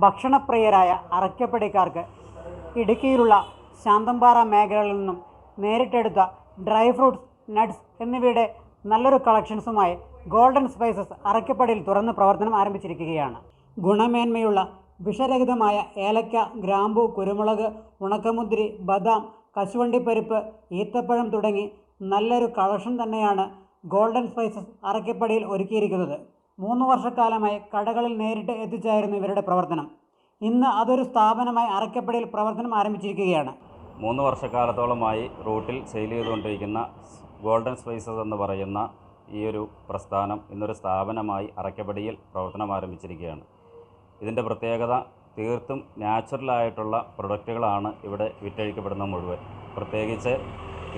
ഭക്ഷണപ്രിയരായ അറക്കപ്പടിക്കാർക്ക് ഇടുക്കിയിലുള്ള ശാന്തമ്പാറ മേഖലകളിൽ നിന്നും നേരിട്ടെടുത്ത dry fruits, nuts എന്നിവയുടെ നല്ലൊരു കളക്ഷൻസുമായി ഗോൾഡൻ സ്പൈസസ് അറക്കപ്പടിയിൽ തുറന്ന് പ്രവർത്തനം ആരംഭിച്ചിരിക്കുകയാണ്. ഗുണമേന്മയുള്ള വിഷരഹിതമായ ഏലക്ക, ഗ്രാമ്പു, കുരുമുളക്, ഉണക്കമുന്തിരി, ബദാം, കശുവണ്ടിപ്പരിപ്പ്, ഈത്തപ്പഴം തുടങ്ങി നല്ലൊരു കളക്ഷൻ തന്നെയാണ് ഗോൾഡൻ സ്പൈസസ് അറക്കപ്പടിയിൽ ഒരുക്കിയിരിക്കുന്നത്. 3 വർഷക്കാലമായി കടകളിൽ നേരിട്ട് എത്തിച്ചായിരുന്നു ഇവരുടെ പ്രവർത്തനം. ഇന്ന് അതൊരു സ്ഥാപനമായി അറക്കപ്പടിയിൽ പ്രവർത്തനം ആരംഭിച്ചിരിക്കുകയാണ്. 3 വർഷക്കാലത്തോളമായി റൂട്ടിൽ സെയിൽ ചെയ്തുകൊണ്ടിരിക്കുന്ന ഗോൾഡൻ സ്പൈസസ് എന്ന് പറയുന്ന ഈ ഒരു പ്രസ്ഥാനം ഇന്നൊരു സ്ഥാപനമായി അറക്കപ്പടിയിൽ പ്രവർത്തനം ആരംഭിച്ചിരിക്കുകയാണ്. ഇതിൻ്റെ പ്രത്യേകത തീർത്തും നാച്ചുറലായിട്ടുള്ള പ്രൊഡക്റ്റുകളാണ് ഇവിടെ വിറ്റഴിക്കപ്പെടുന്നത് മുഴുവൻ. പ്രത്യേകിച്ച്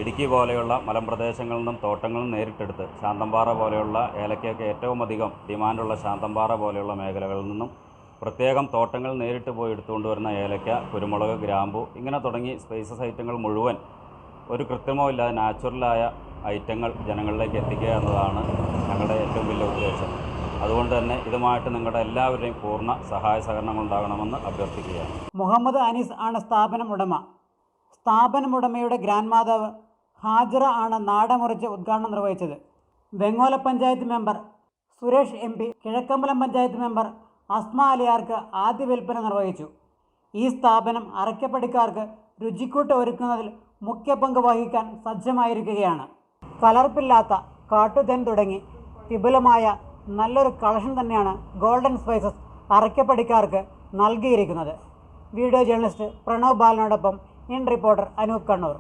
ഇടുക്കി പോലെയുള്ള മലമ്പ്രദേശങ്ങളിൽ നിന്നും തോട്ടങ്ങളിൽ നേരിട്ടെടുത്ത് ശാന്തമ്പാറ പോലെയുള്ള ഏലക്കയൊക്കെ ഏറ്റവും അധികം ഡിമാൻഡുള്ള ശാന്തമ്പാറ പോലെയുള്ള മേഖലകളിൽ നിന്നും പ്രത്യേകം തോട്ടങ്ങൾ നേരിട്ട് പോയി എടുത്തുകൊണ്ട് വരുന്ന ഏലക്ക, കുരുമുളക്, ഗ്രാമ്പു ഇങ്ങനെ തുടങ്ങി സ്പൈസസ് ഐറ്റങ്ങൾ മുഴുവൻ ഒരു കൃത്രിമവും ഇല്ലാതെ നാച്ചുറലായ ഐറ്റങ്ങൾ ജനങ്ങളിലേക്ക് എത്തിക്കുക എന്നതാണ് ഞങ്ങളുടെ ഏറ്റവും വലിയ ഉദ്ദേശം. അതുകൊണ്ട് തന്നെ ഇതുമായിട്ട് നിങ്ങളുടെ എല്ലാവരുടെയും പൂർണ്ണ സഹായ സഹകരണങ്ങൾ ഉണ്ടാകണമെന്ന് അഭ്യർത്ഥിക്കുകയാണ്. മുഹമ്മദ് അനീസ് ആണ് സ്ഥാപനമുടമയുടെ ഗ്രാൻഡ് മാതാവ് ഹാജറ ആണ് നാടമുറിച്ച് ഉദ്ഘാടനം നിർവഹിച്ചത്. Vengola panchayat member Suresh MP, Kizhakkambalam panchayat member Asma അലിയാർക്ക് ആദ്യ വിൽപ്പന നിർവഹിച്ചു. ഈ സ്ഥാപനം അറക്കപ്പടിക്കാർക്ക് രുചിക്കൂട്ട് ഒരുക്കുന്നതിൽ മുഖ്യ പങ്ക് വഹിക്കാൻ സജ്ജമായിരിക്കുകയാണ്. കലർപ്പില്ലാത്ത കാട്ടുതേൻ തുടങ്ങി വിപുലമായ നല്ലൊരു കളക്ഷൻ തന്നെയാണ് ഗോൾഡൻ സ്പൈസസ് അറക്കപ്പടിക്കാർക്ക് നൽകിയിരിക്കുന്നത്. വീഡിയോ ജേർണലിസ്റ്റ് പ്രണവ് ബാലനോടൊപ്പം ഇൻ റിപ്പോർട്ടർ അനൂപ് കണ്ണൂർ.